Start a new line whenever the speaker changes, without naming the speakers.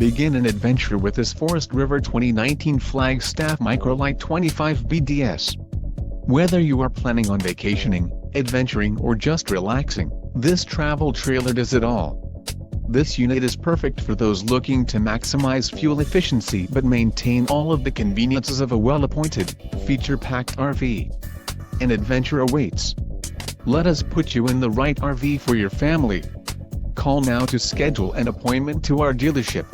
Begin an adventure with this Forest River 2019 Flagstaff Micro-Lite 25BDS. Whether you are planning on vacationing, adventuring or just relaxing, this travel trailer does it all. This unit is perfect for those looking to maximize fuel efficiency but maintain all of the conveniences of a well-appointed, feature-packed RV. An adventure awaits. Let us put you in the right RV for your family. Call now to schedule an appointment to our dealership.